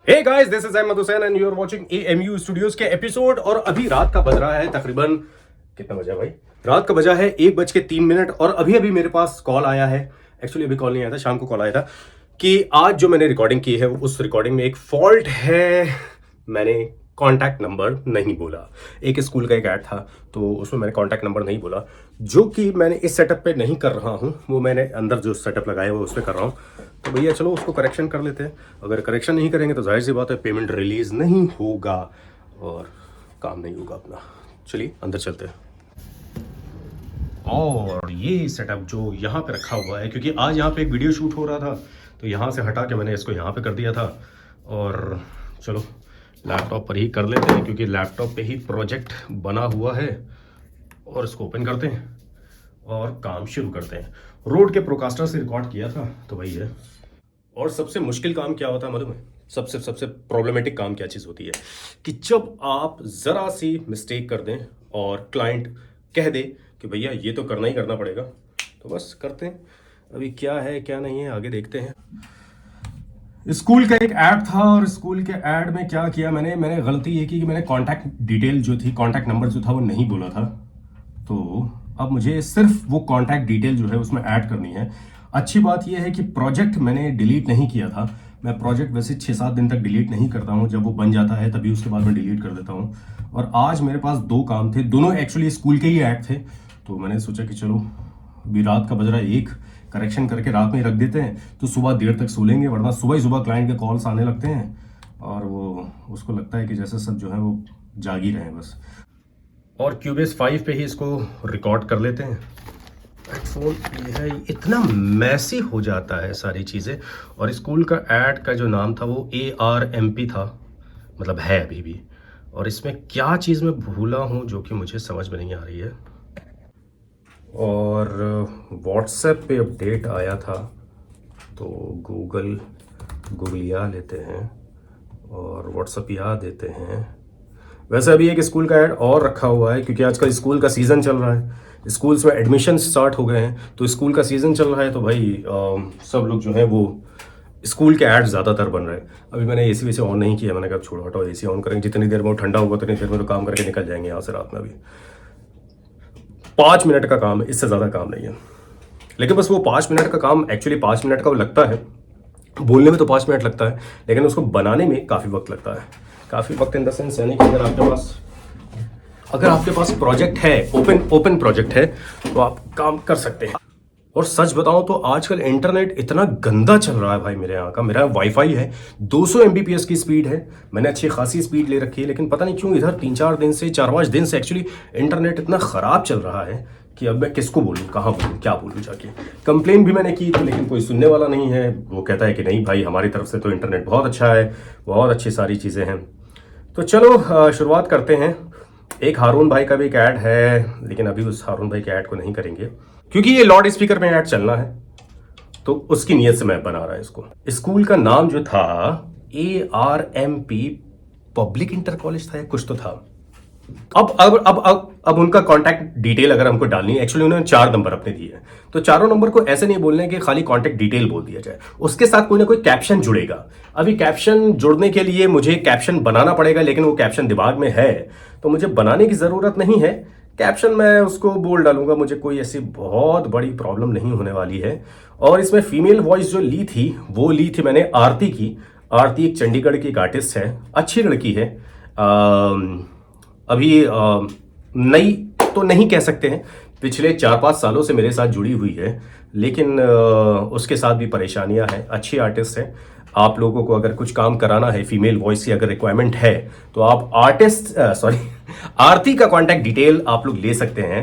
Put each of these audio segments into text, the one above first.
Hey guys, this is Ahmed Hussain and you are watching AMU studios के एपिसोड। और अभी रात का बज रहा है तकरीबन, कितना बजा भाई? रात का बजा है 1:03 और अभी अभी मेरे पास कॉल आया है। एक्चुअली अभी कॉल नहीं आया था, शाम को कॉल आया था कि आज जो मैंने रिकॉर्डिंग की है उस रिकॉर्डिंग में एक फॉल्ट है। मैंने कॉन्टैक्ट नंबर नहीं बोला। एक स्कूल का एक ऐड था तो उसमें मैंने कॉन्टैक्ट नंबर नहीं बोला, जो कि मैंने इस सेटअप पे नहीं कर रहा हूँ। वो मैंने अंदर जो सेटअप लगाया वो उस पर कर रहा हूँ। तो भैया चलो उसको करेक्शन कर लेते हैं। अगर करेक्शन नहीं करेंगे तो जाहिर सी बात है पेमेंट रिलीज नहीं होगा और काम नहीं होगा अपना। चलिए अंदर चलते हैं। और ये सेटअप जो यहाँ पे रखा हुआ है, क्योंकि आज यहाँ पे एक वीडियो शूट हो रहा था तो यहाँ से हटा के मैंने इसको यहाँ पे कर दिया था। और चलो लैपटॉप पर ही कर लेते हैं, क्योंकि लैपटॉप पे ही प्रोजेक्ट बना हुआ है। और इसको ओपन करते हैं और काम शुरू करते हैं। रोड के प्रोकास्टर से रिकॉर्ड किया था तो वही है। और सबसे मुश्किल काम क्या होता है मालूम है? सबसे प्रॉब्लमेटिक काम क्या चीज़ होती है कि जब आप ज़रा सी मिस्टेक कर दें और क्लाइंट कह दे कि भैया ये तो करना ही करना पड़ेगा, तो बस करते हैं। अभी क्या है क्या नहीं है आगे देखते हैं। स्कूल का एक ऐड था और स्कूल के ऐड में क्या किया मैंने गलती ये की कि मैंने कॉन्टैक्ट डिटेल जो थी, कॉन्टैक्ट नंबर जो था वो नहीं बोला था। तो अब मुझे सिर्फ वो कॉन्टैक्ट डिटेल जो है उसमें ऐड करनी है। अच्छी बात यह है कि प्रोजेक्ट मैंने डिलीट नहीं किया था। मैं प्रोजेक्ट वैसे 6-7 दिन तक डिलीट नहीं करता हूँ, जब वो बन जाता है तभी उसके बाद मैं डिलीट कर देता हूँ। और आज मेरे पास 2 काम थे, दोनों एक्चुअली स्कूल के ही ऐड थे। तो मैंने सोचा कि चलो अभी रात का बज रहा है 1, करेक्शन करके रात में ही रख देते हैं तो सुबह देर तक सो लेंगे, वरना सुबह ही सुबह क्लाइंट के कॉल्स आने लगते हैं और वो उसको लगता है कि जैसे सब जो है वो जाग ही रहे हैं बस। और क्यूबेस 5 पे ही इसको रिकॉर्ड कर लेते हैं। हेडफोन ये है, इतना मैसी हो जाता है सारी चीज़ें। और स्कूल का ऐड का जो नाम था वो ARMP था, मतलब है अभी भी। और इसमें क्या चीज़ मैं भूला हूँ जो कि मुझे समझ में नहीं आ रही है। और व्हाट्सएप पे अपडेट आया था तो गूगलिया लेते हैं और व्हाट्सएपिया देते हैं। वैसे अभी एक स्कूल का ऐड और रखा हुआ है, क्योंकि आजकल स्कूल का सीज़न चल रहा है। स्कूल्स में एडमिशन स्टार्ट हो गए हैं तो स्कूल का सीज़न चल रहा है तो भाई सब लोग जो है वो स्कूल के ऐड ज़्यादातर बन रहे हैं। अभी मैंने एसी वैसे ऑन नहीं किया, मैंने कहा छोड़ो हटाओ, एसी ऑन करेंगे जितनी देर में वो ठंडा होगा उतनी देर में तो काम करके निकल जाएंगे यहाँ से रात में। अभी 5 मिनट का काम है, इससे ज़्यादा काम नहीं है। लेकिन बस वो 5 मिनट का काम, एक्चुअली 5 मिनट का वो लगता है, बोलने में तो 5 मिनट लगता है लेकिन उसको बनाने में काफ़ी वक्त लगता है। काफ़ी वक्त इन द सेंस यानी कि अगर आपके पास प्रोजेक्ट है, ओपन प्रोजेक्ट है तो आप काम कर सकते हैं। और सच बताऊं तो आजकल इंटरनेट इतना गंदा चल रहा है भाई मेरे यहाँ का। मेरा वाईफाई है, 200 Mbps की स्पीड है, मैंने अच्छी खासी स्पीड ले रखी है, लेकिन पता नहीं क्यों इधर 3-4 दिन से 4-5 दिन से एक्चुअली इंटरनेट इतना ख़राब चल रहा है कि अब मैं किसको बोलूँ, कहाँ बोलूँ, क्या बोलूँ जाके। कंप्लेन भी मैंने की तो लेकिन कोई सुनने वाला नहीं है। वो कहता है कि नहीं भाई हमारी तरफ से तो इंटरनेट बहुत अच्छा है, बहुत अच्छी सारी चीज़ें हैं। तो चलो शुरुआत करते हैं। एक हारून भाई का भी एक ऐड है, लेकिन अभी उस हारून भाई के ऐड को नहीं करेंगे क्योंकि ये लाउड स्पीकर में ऐड चलना है, तो उसकी नीयत से मैं बना रहा हूं इसको। स्कूल का नाम जो था ARMP पब्लिक इंटर कॉलेज था या कुछ तो था। अब उनका कॉन्टैक्ट डिटेल अगर हमको डालनी है, एक्चुअली उन्होंने 4 नंबर अपने दिए हैं तो चारों नंबर को ऐसे नहीं बोलने कि खाली कॉन्टैक्ट डिटेल बोल दिया जाए, उसके साथ कोई ना कोई कैप्शन जुड़ेगा। अभी कैप्शन जुड़ने के लिए मुझे कैप्शन बनाना पड़ेगा, लेकिन वो कैप्शन दिमाग में है तो मुझे बनाने की ज़रूरत नहीं है। कैप्शन मैं उसको बोल डालूंगा, मुझे कोई ऐसी बहुत बड़ी प्रॉब्लम नहीं होने वाली है। और इसमें फीमेल वॉइस जो ली थी वो ली थी मैंने आरती की। आरती एक चंडीगढ़ की एक आर्टिस्ट है, अच्छी लड़की है। अभी नई तो नहीं कह सकते हैं, पिछले 4-5 सालों से मेरे साथ जुड़ी हुई है, लेकिन उसके साथ भी परेशानियां हैं। अच्छी आर्टिस्ट है। आप लोगों को अगर कुछ काम कराना है, फीमेल वॉइस की अगर रिक्वायरमेंट है तो आप आरती का कॉन्टैक्ट डिटेल आप लोग ले सकते हैं।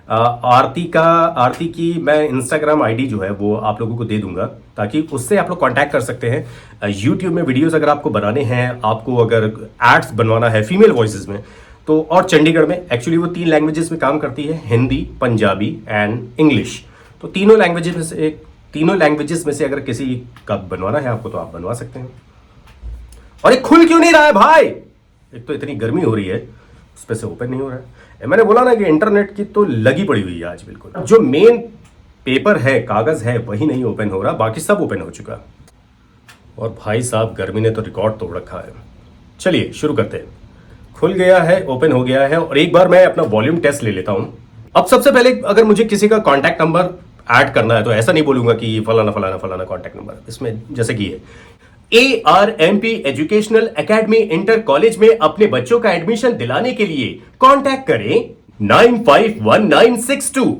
आरती की मैं इंस्टाग्राम आईडी जो है वो आप लोगों को दे दूंगा ताकि उससे आप लोग कांटेक्ट कर सकते हैं। यूट्यूब में वीडियोस अगर आपको बनाने हैं, आपको अगर एड्स बनवाना है फीमेल वॉइसेस में तो, और चंडीगढ़ में एक्चुअली वो 3 लैंग्वेजेस में काम करती है, हिंदी, पंजाबी एंड इंग्लिश। तो तीनों लैंग्वेजेस में से अगर किसी का बनवाना है आपको तो आप बनवा सकते हैं। और ये खुल क्यों नहीं रहा है भाई? एक तो इतनी गर्मी हो रही है, उस पर से ओपन नहीं हो रहा है। मैंने बोला ना कि इंटरनेट की तो लगी पड़ी हुई है आज बिल्कुल। जो मेन पेपर है, कागज है, वही नहीं ओपन हो रहा, बाकी सब ओपन हो चुका। और भाई साहब गर्मी ने तो रिकॉर्ड तोड़ रखा है। चलिए शुरू करते हैं। खुल गया है, ओपन हो गया है, और एक बार मैं अपना वॉल्यूम टेस्ट ले लेता हूं। अब सबसे पहले अगर मुझे किसी का कॉन्टैक्ट नंबर ऐड करना है तो ऐसा नहीं बोलूंगा कि फलाना फलाना फलाना कॉन्टैक्ट नंबर, इसमें जैसे कि है ARMP educational academy inter college में अपने बच्चों का एडमिशन दिलाने के लिए कॉन्टैक्ट करें 951962।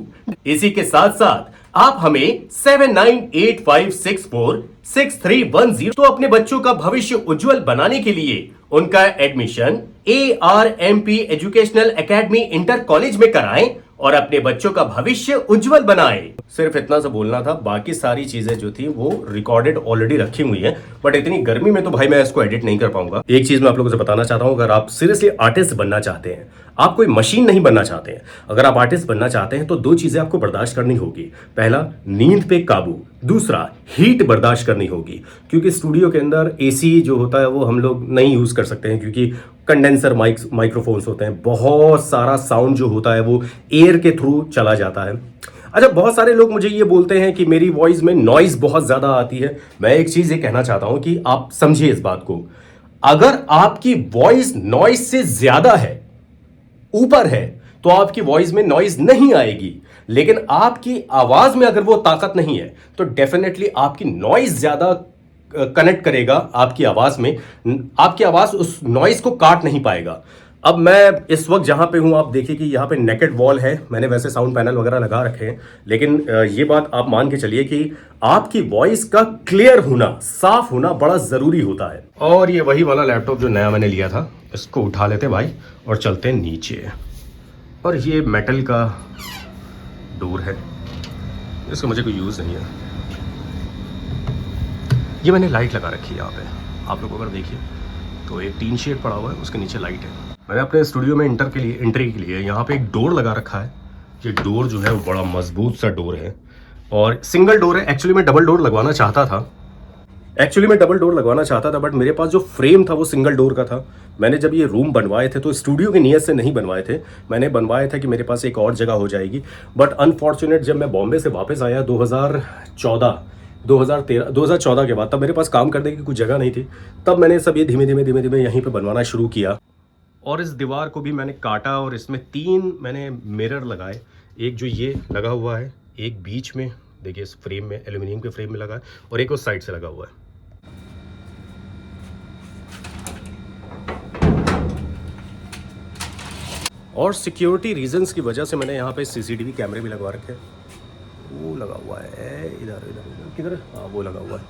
इसी के साथ साथ आप हमें 7985646310 तो अपने बच्चों का भविष्य उज्जवल बनाने के लिए उनका admission ARMP educational academy inter college में कराएं और अपने बच्चों का भविष्य उज्जवल बनाएं। सिर्फ इतना सा बोलना था, बाकी सारी चीजें जो थी वो रिकॉर्डेड ऑलरेडी रखी हुई हैं, बट इतनी गर्मी में तो भाई मैं इसको एडिट नहीं कर पाऊंगा। एक चीज मैं आप लोगों से बताना चाहता हूं, अगर आप सीरियसली आर्टिस्ट बनना चाहते हैं, आप कोई मशीन नहीं बनना चाहते हैं, अगर आप आर्टिस्ट बनना चाहते हैं तो दो चीजें आपको बर्दाश्त करनी होगी। पहला, नींद पे काबू। दूसरा, हीट बर्दाश्त करनी होगी, क्योंकि स्टूडियो के अंदर एसी जो होता है वो हम लोग नहीं यूज कर सकते हैं, क्योंकि कंडेंसर माइक्रोफोन्स होते हैं, बहुत सारा साउंड जो होता है वो एयर के थ्रू चला जाता है। अच्छा, बहुत सारे लोग मुझे ये बोलते हैं कि मेरी वॉइस में नॉइज बहुत ज्यादा आती है। मैं एक चीज ये कहना चाहता हूं कि आप समझिए इस बात को, अगर आपकी वॉइस नॉइज से ज्यादा है, ऊपर है, तो आपकी वॉइस में नॉइज नहीं आएगी, लेकिन आपकी आवाज में अगर वो ताकत नहीं है तो डेफिनेटली आपकी नॉइज ज्यादा कनेक्ट करेगा आपकी आवाज में, आपकी आवाज उस नॉइज को काट नहीं पाएगा। अब मैं इस वक्त जहां पे हूं, आप देखिए कि यहां पे नेकेड वॉल है, मैंने वैसे साउंड पैनल वगैरह लगा रखे हैं, लेकिन ये बात आप मान के चलिए कि आपकी वॉइस का क्लियर होना, साफ होना बड़ा जरूरी होता है। और ये वही वाला लैपटॉप जो नया मैंने लिया था, इसको उठा लेते भाई और चलते हैं नीचे। और ये मेटल का डोर है, इसका मुझे कोई यूज नहीं है। ये मैंने लाइट लगा रखी है यहाँ पे, आप लोग अगर देखिए तो एक टीन शेड पड़ा हुआ है, उसके नीचे लाइट है। मैंने अपने स्टूडियो में एंट्री के लिए यहाँ पे एक डोर लगा रखा है। ये डोर जो है वो बड़ा मजबूत सा डोर है और सिंगल डोर है। एक्चुअली मैं डबल डोर लगवाना चाहता था, बट मेरे पास जो फ्रेम था वो सिंगल डोर का था। मैंने जब ये रूम बनवाए थे तो स्टूडियो की नीयत से नहीं बनवाए थे, मैंने बनवाया था कि मेरे पास एक और जगह हो जाएगी। बट अनफॉर्चुनेट, जब मैं बॉम्बे से वापस आया 2014 के बाद, तब मेरे पास काम करने की कुछ जगह नहीं थी। तब मैंने सब ये धीमे धीमे यहीं पे बनवाना शुरू किया। और इस दीवार को भी मैंने काटा और इसमें 3 मैंने मिरर लगाए। एक जो ये लगा हुआ है, एक बीच में देखिए इस फ्रेम में, एल्यूमिनियम के फ्रेम में लगा है, और एक उस साइड से लगा हुआ है। और सिक्योरिटी रीजंस की वजह से मैंने यहाँ पे CCTV कैमरे भी लगवा रखे हैं। वो लगा हुआ है इधर किधर, हाँ वो लगा हुआ है,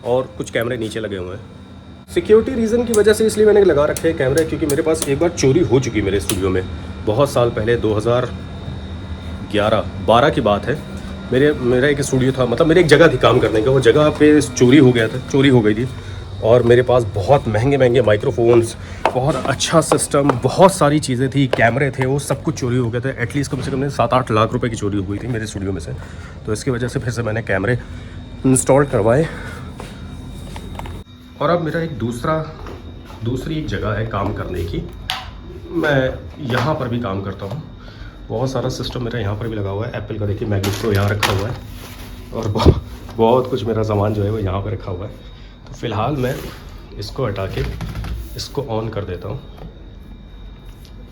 और कुछ कैमरे नीचे लगे हुए हैं। सिक्योरिटी रीज़न की वजह से इसलिए मैंने लगा रखे हैं कैमरे, क्योंकि मेरे पास एक बार चोरी हो चुकी मेरे स्टूडियो में, बहुत साल पहले, 2011-12 की बात है। मेरा एक स्टूडियो था, मतलब मेरी एक जगह थी काम करने का, वो जगह पे चोरी हो गई थी, और मेरे पास बहुत महंगे माइक्रोफोन्स, बहुत अच्छा सिस्टम, बहुत सारी चीज़ें थी, कैमरे थे, वो सब कुछ चोरी हो गए थे। एटलीस्ट कम से कम 7-8 लाख रुपए की चोरी हो गई थी मेरे स्टूडियो में से। तो इसकी वजह से फिर से मैंने कैमरे इंस्टॉल करवाए। और अब मेरा एक दूसरी एक जगह है काम करने की, मैं यहाँ पर भी काम करता हूँ। बहुत सारा सिस्टम मेरा यहाँ पर भी लगा हुआ है। एप्पल का देखिए मैकबुक प्रो यहाँ रखा हुआ है, और बहुत कुछ मेरा सामान जो है वो यहाँ पर रखा हुआ है। तो फिलहाल मैं इसको हटा के इसको ऑन कर देता हूँ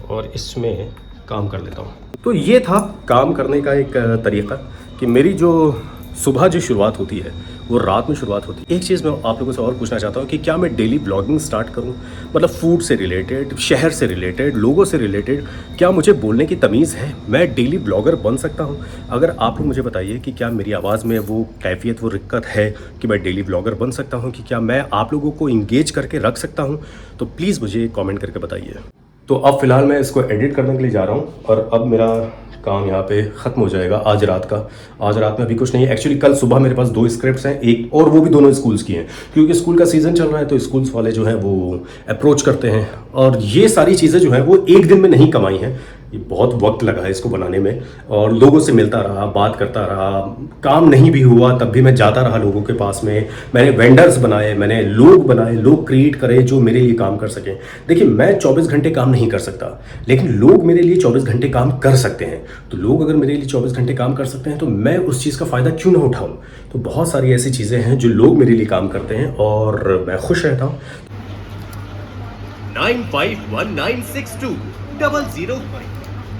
और इसमें काम कर लेता हूँ। तो ये था काम करने का एक तरीका, कि मेरी जो सुबह जो शुरुआत होती है वो रात में शुरुआत होती है। एक चीज़ मैं आप लोगों से और पूछना चाहता हूँ कि क्या मैं डेली ब्लॉगिंग स्टार्ट करूँ, मतलब फूड से रिलेटेड, शहर से रिलेटेड, लोगों से रिलेटेड, क्या मुझे बोलने की तमीज़ है? मैं डेली ब्लॉगर बन सकता हूँ? अगर आप लोग मुझे बताइए कि क्या मेरी आवाज़ में वो कैफियत, वो रिक्कत है कि मैं डेली ब्लॉगर बन सकता हूँ, कि क्या मैं आप लोगों को इंगेज करके रख सकता हूँ, तो प्लीज़ मुझे कॉमेंट करके बताइए। तो अब फ़िलहाल मैं इसको एडिट करने के लिए जा रहा हूँ, और अब मेरा काम यहाँ पे ख़त्म हो जाएगा आज रात का। आज रात में अभी कुछ नहीं है। एक्चुअली कल सुबह मेरे पास 2 स्क्रिप्ट्स हैं, एक और वो भी दोनों स्कूल्स की हैं, क्योंकि स्कूल का सीज़न चल रहा है, तो स्कूल्स वाले जो हैं वो अप्रोच करते हैं, और ये सारी चीज़ें जो हैं वो एक दिन में नहीं कमाई हैं। ये बहुत वक्त लगा है इसको बनाने में, और लोगों से मिलता रहा, बात करता रहा, काम नहीं भी हुआ तब भी मैं जाता रहा लोगों के पास में। मैंने वेंडर्स बनाए, मैंने लोग बनाए, लोग क्रिएट करे जो मेरे लिए काम कर सकें। देखिए मैं 24 घंटे काम नहीं कर सकता, लेकिन लोग मेरे लिए 24 घंटे काम कर सकते हैं। तो लोग अगर मेरे लिए 24 घंटे काम कर सकते हैं तो मैं उस चीज़ का फ़ायदा क्यों ना उठाऊं। तो बहुत सारी ऐसी चीज़ें हैं जो लोग मेरे लिए काम करते हैं और मैं खुश रहता हूँ। 95196200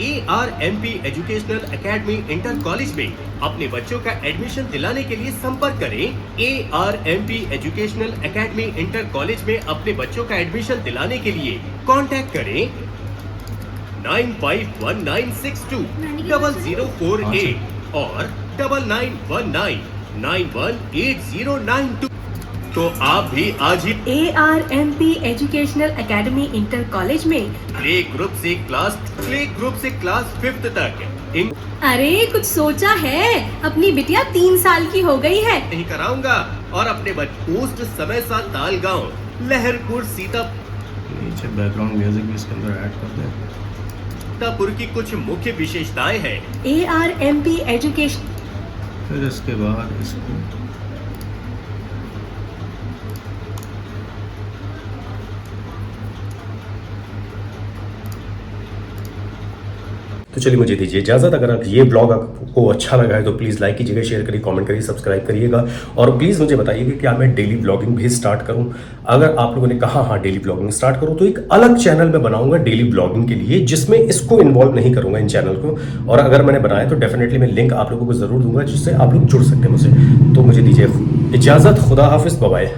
ARMP educational academy inter college में अपने बच्चों का एडमिशन दिलाने के लिए संपर्क करें। ARMP educational academy inter college में अपने बच्चों का एडमिशन दिलाने के लिए कांटेक्ट करें 9519620048 और 9919918092। तो आप भी आज ही ARMP educational academy inter college में प्ले ग्रुप से क्लास 5th तक अरे कुछ सोचा है? अपनी बिटिया 3 साल की हो गई है। नहीं कराऊंगा और अपने पोस्ट समय सा ताल गांव लहरपुर नीचे बैकग्राउंड म्यूजिक भी इसके अंदर ऐड कर दें। सीतापुर की कुछ मुख्य विशेषताएं हैं। ARMP एजुकेशन फिर इसके बाद इसको तो चलिए मुझे दीजिए इजाज़त। अगर आप ये ब्लॉग आपको अच्छा लगा है तो प्लीज़ लाइक कीजिएगा, शेयर करिए, कमेंट करिए, सब्सक्राइब करिएगा, और प्लीज़ मुझे बताइए कि क्या मैं डेली ब्लॉगिंग भी स्टार्ट करूं। अगर आप लोगों ने कहा हाँ डेली ब्लॉगिंग स्टार्ट करूं तो एक अलग चैनल मैं बनाऊंगा डेली ब्लॉगिंग के लिए, जिसमें इसको इन्वॉल्व नहीं करूंगा इन चैनल को। और अगर मैंने बनाया तो डेफिनेटली मैं लिंक आप लोगों को ज़रूर दूंगा जिससे आप लोग जुड़ सकते हैं मुझसे। तो मुझे दीजिए इजाज़त, खुदा हाफिज़, बाय बाय।